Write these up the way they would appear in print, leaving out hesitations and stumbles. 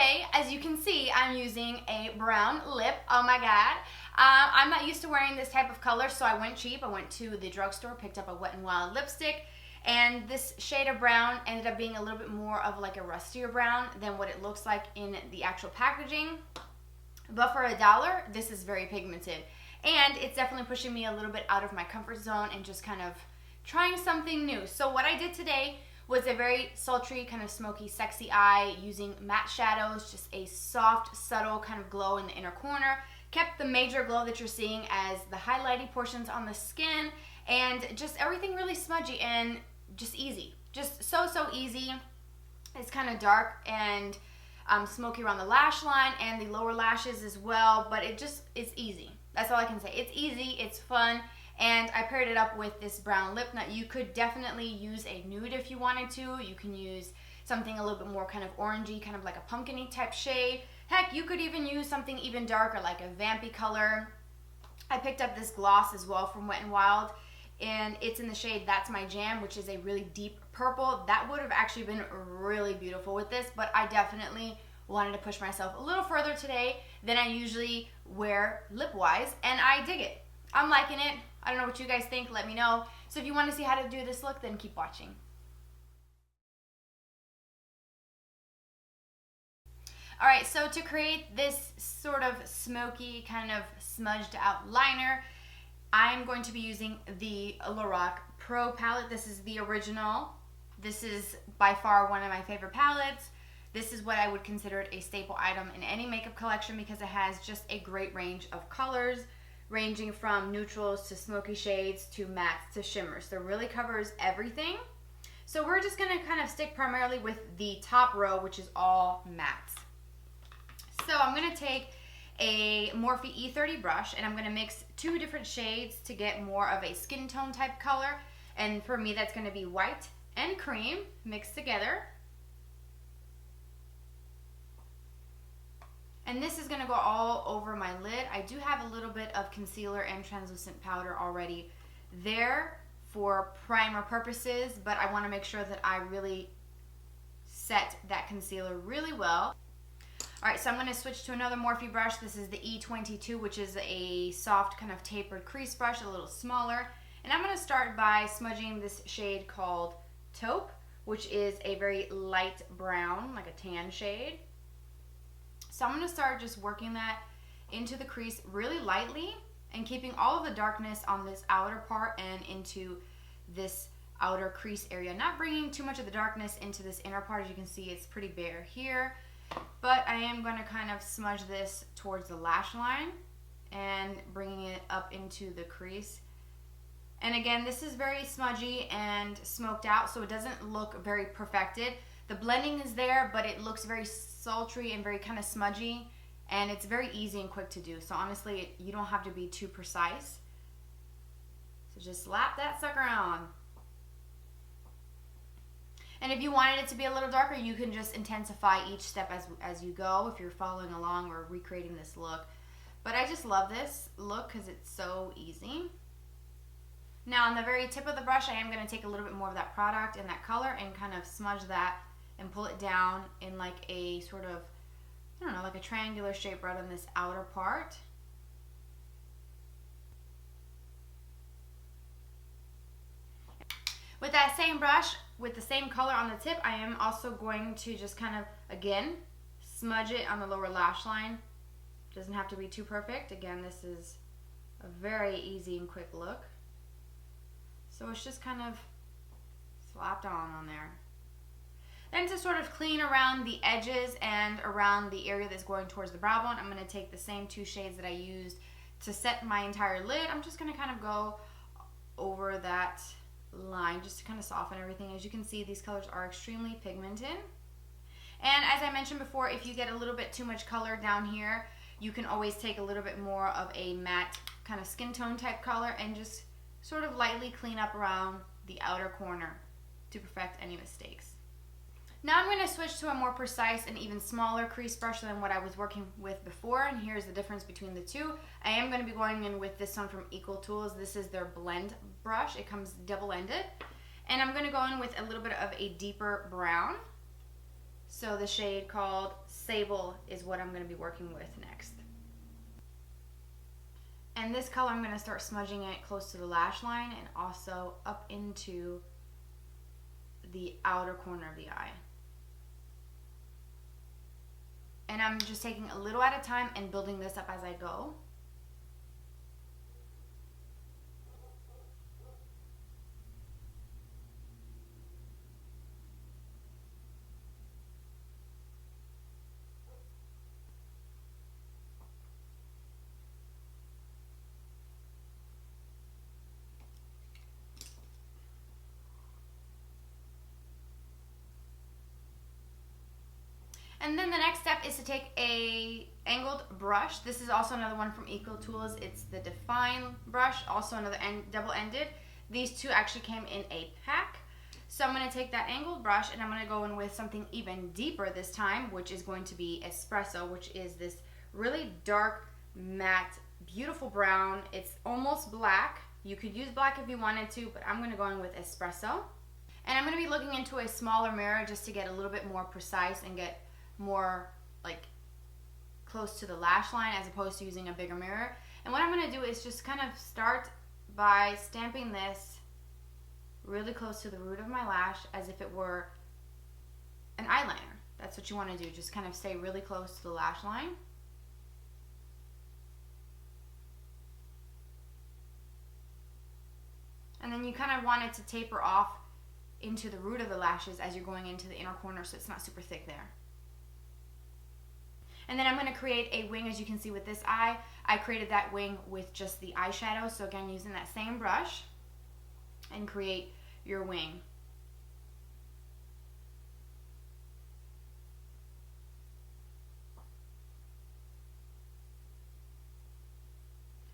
today, as you can see, I'm using a brown lip. Oh my god. I'm not used to wearing this type of color, so I went cheap. I went to the drugstore, picked up a Wet n Wild lipstick, and this shade of brown ended up being a little bit more of like a rustier brown than what it looks like in the actual packaging. But for $1, this is very pigmented. And it's definitely pushing me a little bit out of my comfort zone and just kind of trying something new. So what I did today was a very sultry, kind of smoky, sexy eye using matte shadows, just a soft, subtle kind of glow in the inner corner. Kept the major glow that you're seeing as the highlighting portions on the skin, and just everything really smudgy and just easy. Just so easy. It's kind of dark and smoky around the lash line and the lower lashes as well, but it's easy. That's all I can say. It's easy, it's fun, and I paired it up with this brown lip. Now you could definitely use a nude if you wanted to. You can use something a little bit more kind of orangey, kind of like a pumpkin-y type shade. Heck, you could even use something even darker, like a vampy color. I picked up this gloss as well from Wet n Wild, and it's in the shade That's My Jam, which is a really deep purple. That would have actually been really beautiful with this, but I definitely wanted to push myself a little further today than I usually wear lip-wise, and I dig it. I'm liking it. I don't know what you guys think. Let me know. So if you want to see how to do this look, then keep watching. Alright, so to create this sort of smoky, kind of smudged out liner, I'm going to be using the LORAC Pro Palette. This is the original. This is by far one of my favorite palettes. This is what I would consider a staple item in any makeup collection because it has just a great range of colors, ranging from neutrals to smoky shades to mattes to shimmers. So it really covers everything. So we're just going to kind of stick primarily with the top row, which is all mattes. So I'm going to take a Morphe E30 brush and I'm going to mix two different shades to get more of a skin tone type color. And for me, that's going to be white and cream mixed together. And this is going to go all over my lid. I do have a little bit of concealer and translucent powder already there for primer purposes, but I want to make sure that I really set that concealer really well. Alright, so I'm going to switch to another Morphe brush. This is the E22, which is a soft kind of tapered crease brush, a little smaller. And I'm going to start by smudging this shade called Taupe, which is a very light brown, like a tan shade. So I'm going to start just working that into the crease really lightly and keeping all of the darkness on this outer part and into this outer crease area. Not bringing too much of the darkness into this inner part. As you can see, it's pretty bare here. But I am going to kind of smudge this towards the lash line and bringing it up into the crease. And again, this is very smudgy and smoked out, so it doesn't look very perfected. The blending is there, but it looks very sultry and very kind of smudgy, and it's very easy and quick to do. So honestly, you don't have to be too precise. So just slap that sucker on. And if you wanted it to be a little darker, you can just intensify each step as you go if you're following along or recreating this look. But I just love this look because it's so easy. Now on the very tip of the brush, I am going to take a little bit more of that product and that color and kind of smudge that and pull it down in like a sort of, I don't know, like a triangular shape right on this outer part. With that same brush, with the same color on the tip, I am also going to just kind of, again, smudge it on the lower lash line. Doesn't have to be too perfect. Again, this is a very easy and quick look. So it's just kind of slapped on there. Then to sort of clean around the edges and around the area that's going towards the brow bone, I'm going to take the same two shades that I used to set my entire lid. I'm just going to kind of go over that line just to kind of soften everything. As you can see, these colors are extremely pigmented. And as I mentioned before, if you get a little bit too much color down here, you can always take a little bit more of a matte kind of skin tone type color and just sort of lightly clean up around the outer corner to perfect any mistakes. Now I'm going to switch to a more precise and even smaller crease brush than what I was working with before, and here's the difference between the two. I am going to be going in with this one from Equal Tools. This is their blend brush. It comes double-ended. And I'm going to go in with a little bit of a deeper brown. So the shade called Sable is what I'm going to be working with next. And this color, I'm going to start smudging it close to the lash line and also up into the outer corner of the eye. And I'm just taking a little at a time and building this up as I go. And then the next step is to take a angled brush. This is also another one from Eco Tools. It's the Define brush, also another double-ended. These two actually came in a pack. So I'm going to take that angled brush and I'm going to go in with something even deeper this time, which is going to be Espresso, which is this really dark, matte, beautiful brown. It's almost black. You could use black if you wanted to, but I'm going to go in with Espresso. And I'm going to be looking into a smaller mirror just to get a little bit more precise and get more like close to the lash line as opposed to using a bigger mirror. And what I'm going to do is just kind of start by stamping this really close to the root of my lash as if it were an eyeliner. That's what you want to do, just kind of stay really close to the lash line. And then you kind of want it to taper off into the root of the lashes as you're going into the inner corner so it's not super thick there. And then I'm going to create a wing. As you can see with this eye, I created that wing with just the eyeshadow. So again, using that same brush and create your wing.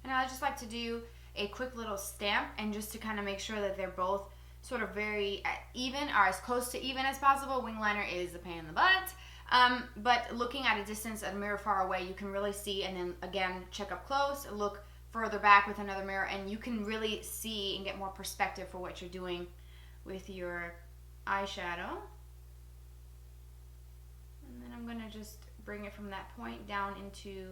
And I just like to do a quick little stamp and just to kind of make sure that they're both sort of very even or as close to even as possible. Wing liner is a pain in the butt. But looking at a distance at a mirror far away, you can really see, and then again, check up close, look further back with another mirror, and you can really see and get more perspective for what you're doing with your eyeshadow. And then I'm going to just bring it from that point down into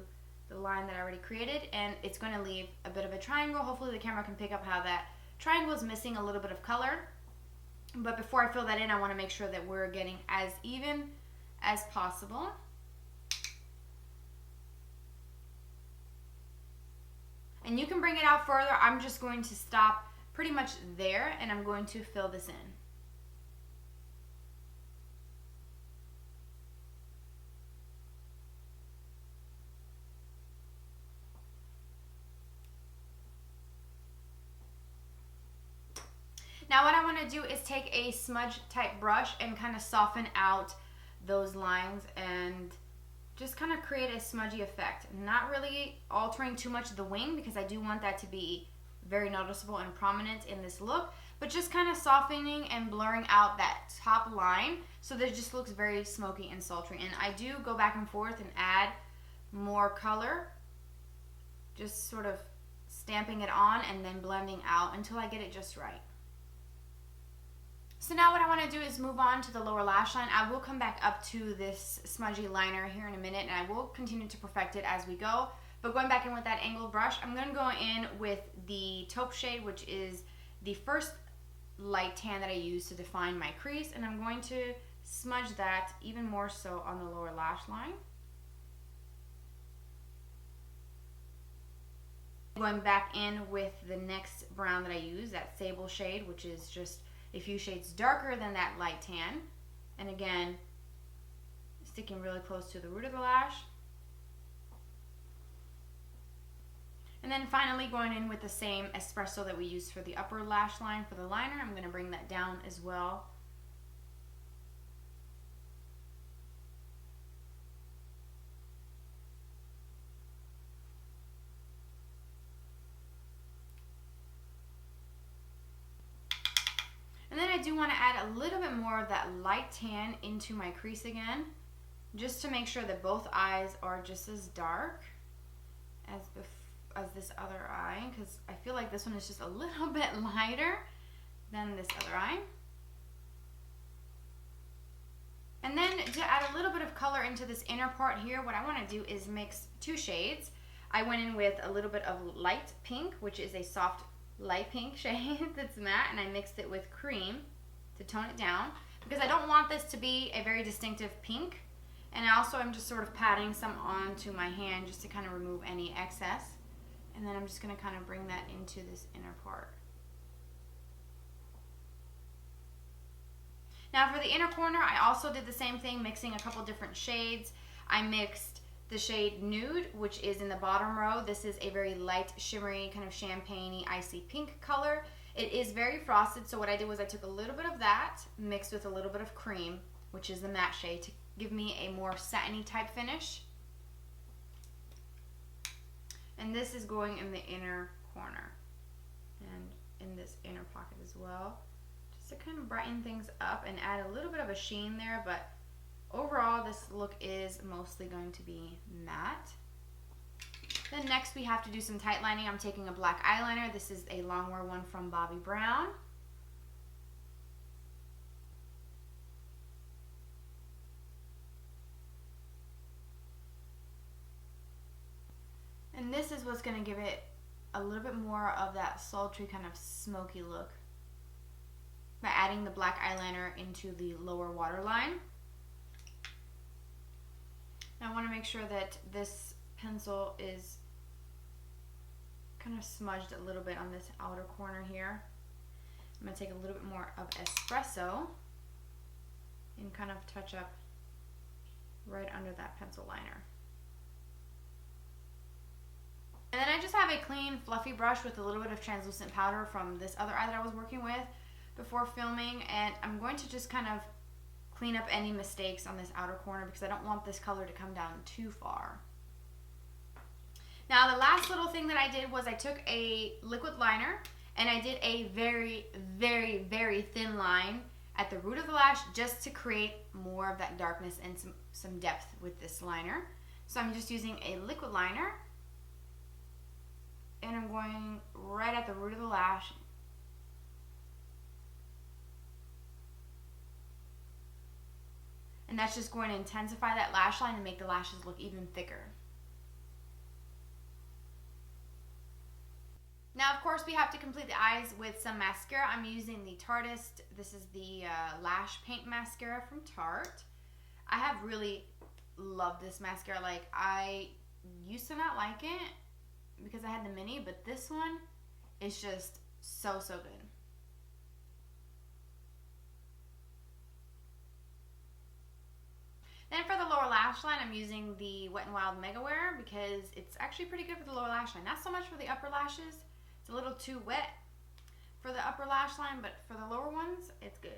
the line that I already created, and it's going to leave a bit of a triangle. Hopefully the camera can pick up how that triangle is missing a little bit of color. But before I fill that in, I want to make sure that we're getting as even as possible. And you can bring it out further. I'm just going to stop pretty much there and I'm going to fill this in. Now what I want to do is take a smudge type brush and kind of soften out those lines and just kind of create a smudgy effect. Not really altering too much of the wing because I do want that to be very noticeable and prominent in this look, but just kind of softening and blurring out that top line so that it just looks very smoky and sultry. And I do go back and forth and add more color, just sort of stamping it on and then blending out until I get it just right. So now what I want to do is move on to the lower lash line. I will come back up to this smudgy liner here in a minute and I will continue to perfect it as we go. But going back in with that angled brush, I'm going to go in with the taupe shade, which is the first light tan that I use to define my crease. And I'm going to smudge that even more so on the lower lash line. Going back in with the next brown that I use, that sable shade, which is just a few shades darker than that light tan. And again, sticking really close to the root of the lash. And then finally going in with the same espresso that we used for the upper lash line for the liner. I'm going to bring that down as well. And then I do want to add a little bit more of that light tan into my crease again, just to make sure that both eyes are just as dark as this other eye, because I feel like this one is just a little bit lighter than this other eye. And then to add a little bit of color into this inner part here, what I want to do is mix two shades. I went in with a little bit of light pink, which is a soft light pink shade that's matte, and I mixed it with cream to tone it down because I don't want this to be a very distinctive pink. And also I'm just sort of patting some onto my hand just to kind of remove any excess. And then I'm just going to kind of bring that into this inner part. Now for the inner corner, I also did the same thing, mixing a couple different shades. I mixed the shade Nude, which is in the bottom row. This is a very light, shimmery, kind of champagne-y, icy pink color. It is very frosted, so what I did was I took a little bit of that, mixed with a little bit of cream, which is the matte shade, to give me a more satiny type finish. And this is going in the inner corner and in this inner pocket as well, just to kind of brighten things up and add a little bit of a sheen there, but overall this look is mostly going to be matte. Then next we have to do some tight lining. I'm taking a black eyeliner. This is a longwear one from Bobbi Brown. And this is what's going to give it a little bit more of that sultry kind of smoky look by adding the black eyeliner into the lower waterline. Now I want to make sure that this pencil is kind of smudged a little bit on this outer corner here. I'm going to take a little bit more of espresso and kind of touch up right under that pencil liner. And then I just have a clean, fluffy brush with a little bit of translucent powder from this other eye that I was working with before filming, and I'm going to just kind of clean up any mistakes on this outer corner because I don't want this color to come down too far. Now the last little thing that I did was I took a liquid liner and I did a very, very, very thin line at the root of the lash just to create more of that darkness and some depth with this liner. So I'm just using a liquid liner. And I'm going right at the root of the lash. And that's just going to intensify that lash line and make the lashes look even thicker. Now, of course, we have to complete the eyes with some mascara. I'm using the Tartiest. This is the Lash Paint Mascara from Tarte. I have really loved this mascara. Like, I used to not like it because I had the mini, but this one is just so, so good. Then for the lower lash line, I'm using the Wet n Wild Mega Wear because it's actually pretty good for the lower lash line. Not so much for the upper lashes. It's a little too wet for the upper lash line, but for the lower ones, it's good.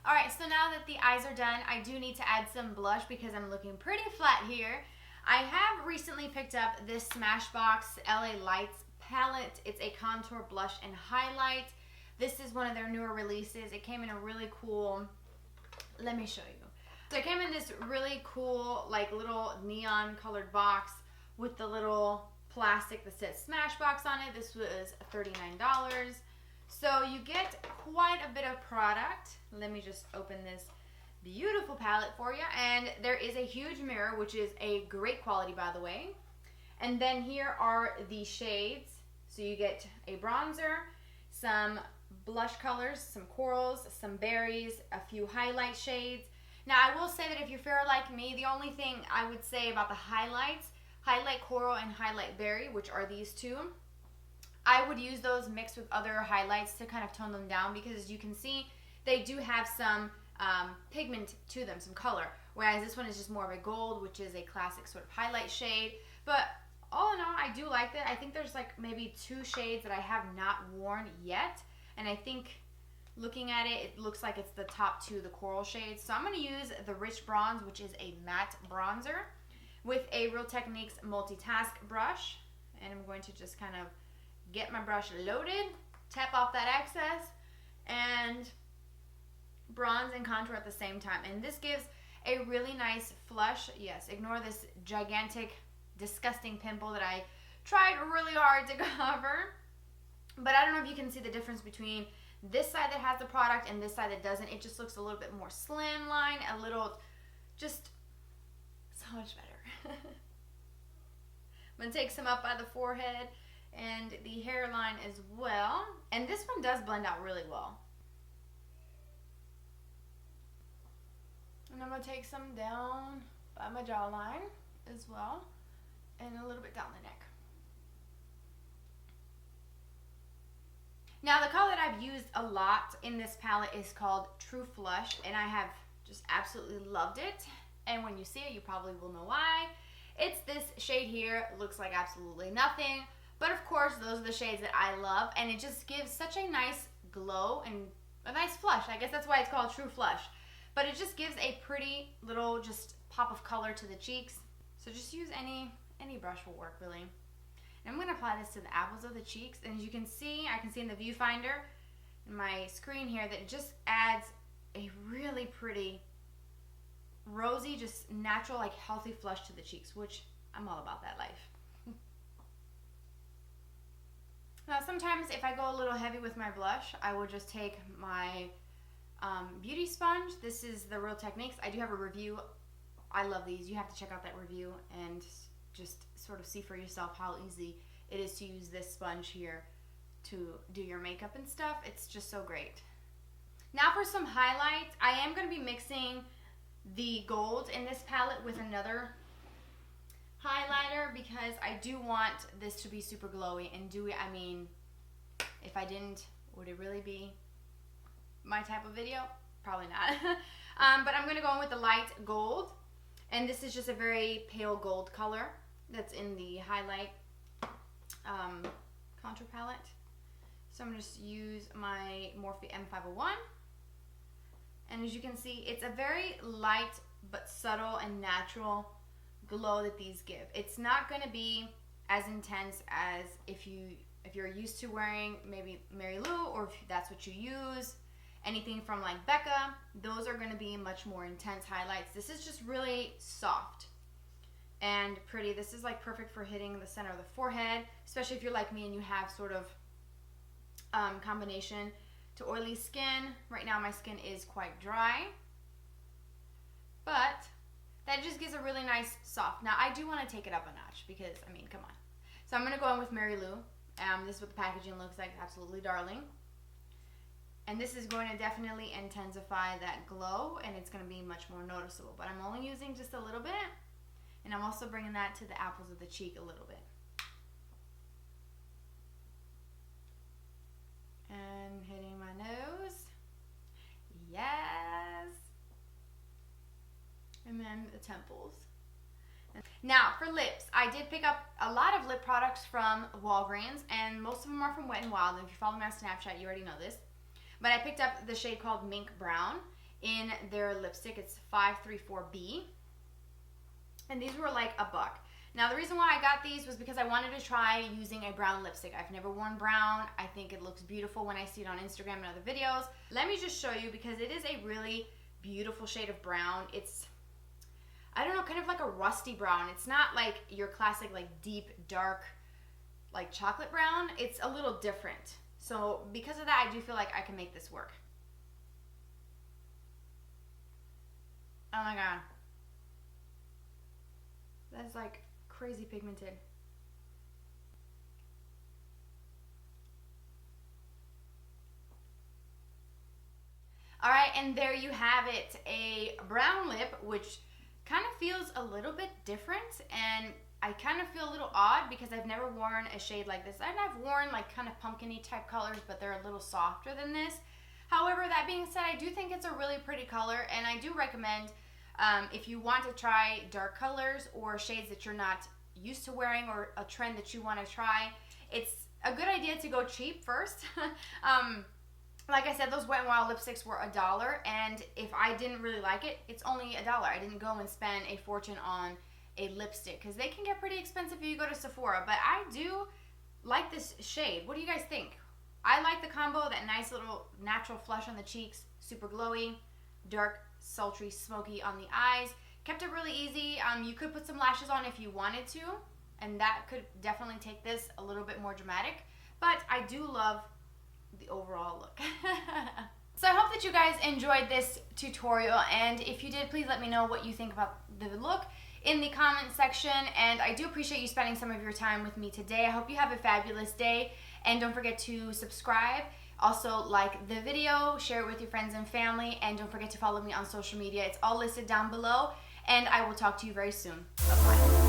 Alright, so now that the eyes are done, I do need to add some blush because I'm looking pretty flat here. I have recently picked up this Smashbox LA Lights palette. It's a contour, blush, and highlight. This is one of their newer releases. It came in a really cool, let me show you. So it came in this really cool, like, little neon colored box with the little plastic that says Smashbox on it. This was $39. So you get quite a bit of product. Let me just open this beautiful palette for you, and there is a huge mirror, which is a great quality, by the way. And then here are the shades. So you get a bronzer, some blush colors, some corals, some berries, a few highlight shades. Now I will say that if you're fair like me, the only thing I would say about the highlights, highlight coral and highlight berry, which are these two, I would use those mixed with other highlights to kind of tone them down, because as you can see, they do have some pigment to them, some color, whereas this one is just more of a gold, which is a classic sort of highlight shade. But all in all, I do like that. I think there's like maybe 2 shades that I have not worn yet, and I think looking at it, it looks like it's the top 2, the coral shades. So I'm going to use the Rich Bronze, which is a matte bronzer, with a Real Techniques multitask brush, and I'm going to just kind of get my brush loaded, tap off that excess, and bronze and contour at the same time. And this gives a really nice flush. Yes, ignore this gigantic, disgusting pimple that I tried really hard to cover. But I don't know if you can see the difference between this side that has the product and this side that doesn't. It just looks a little bit more slimline, a little, just so much better. I'm going to take some up by the forehead and the hairline as well. And this one does blend out really well. And I'm going to take some down by my jawline as well, and a little bit down the neck. Now the color that I've used a lot in this palette is called True Flush, and I have just absolutely loved it. And when you see it, you probably will know why. It's this shade here. It looks like absolutely nothing, but of course those are the shades that I love, and it just gives such a nice glow and a nice flush. I guess that's why it's called True Flush. But it just gives a pretty little just pop of color to the cheeks. So just use any brush will work really. And I'm going to apply this to the apples of the cheeks. And as you can see, I can see in the viewfinder in my screen here that it just adds a really pretty rosy, just natural, like healthy flush to the cheeks, which I'm all about that life. Now sometimes if I go a little heavy with my blush, I will just take my beauty sponge. This is the Real Techniques. I do have a review. I love these. You have to check out that review and just sort of see for yourself how easy it is to use this sponge here to do your makeup and stuff. It's just so great. Now for some highlights, I am going to be mixing the gold in this palette with another highlighter because I do want this to be super glowy. And I mean, if I didn't, would it really be my type of video? Probably not. But I'm going to go in with the light gold, and this is just a very pale gold color that's in the highlight contour palette. So I'm going to just use my Morphe M501, and as you can see, it's a very light but subtle and natural glow that these give. It's not going to be as intense as if you're used to wearing maybe Mary Lou, or if that's what you use. Anything from like Becca, those are going to be much more intense highlights. This is just really soft and pretty. This is like perfect for hitting the center of the forehead, especially if you're like me and you have sort of combination to oily skin. Right now my skin is quite dry, but that just gives a really nice soft. Now I do want to take it up a notch because, I mean, come on. So I'm going to go in with Mary Lou. This is what the packaging looks like. Absolutely darling. And this is going to definitely intensify that glow, and it's going to be much more noticeable. But I'm only using just a little bit, and I'm also bringing that to the apples of the cheek a little bit. And hitting my nose. Yes. And then the temples. Now for lips, I did pick up a lot of lip products from Walgreens, and most of them are from Wet n Wild. And if you follow me on Snapchat, you already know this. But I picked up the shade called Mink Brown in their lipstick. It's 534B. And these were like $1. Now the reason why I got these was because I wanted to try using a brown lipstick. I've never worn brown. I think it looks beautiful when I see it on Instagram and other videos. Let me just show you, because it is a really beautiful shade of brown. It's, I don't know, kind of like a rusty brown. It's not like your classic like deep dark like chocolate brown. It's a little different. So because of that, I do feel like I can make this work. Oh my god. That's like crazy pigmented. Alright, and there you have it. A brown lip, which kind of feels a little bit different, and I kind of feel a little odd because I've never worn a shade like this. I've worn like kind of pumpkin-y type colors, but they're a little softer than this. However, that being said, I do think it's a really pretty color, and I do recommend if you want to try dark colors or shades that you're not used to wearing, or a trend that you want to try, it's a good idea to go cheap first. Like I said, those Wet n Wild lipsticks were $1, and if I didn't really like it, it's only $1. I didn't go and spend a fortune on a lipstick, because they can get pretty expensive if you go to Sephora. But I do like this shade. What do you guys think? I like the combo, that nice little natural flush on the cheeks, super glowy, dark, sultry, smoky on the eyes. Kept it really easy. You could put some lashes on if you wanted to, and that could definitely take this a little bit more dramatic. But I do love the overall look. that you guys enjoyed this tutorial, and if you did, please let me know what you think about the look in the comment section. And I do appreciate you spending some of your time with me today. I hope you have a fabulous day, and don't forget to subscribe. Also, like the video, share it with your friends and family, and don't forget to follow me on social media. It's all listed down below, and I will talk to you very soon. Bye-bye.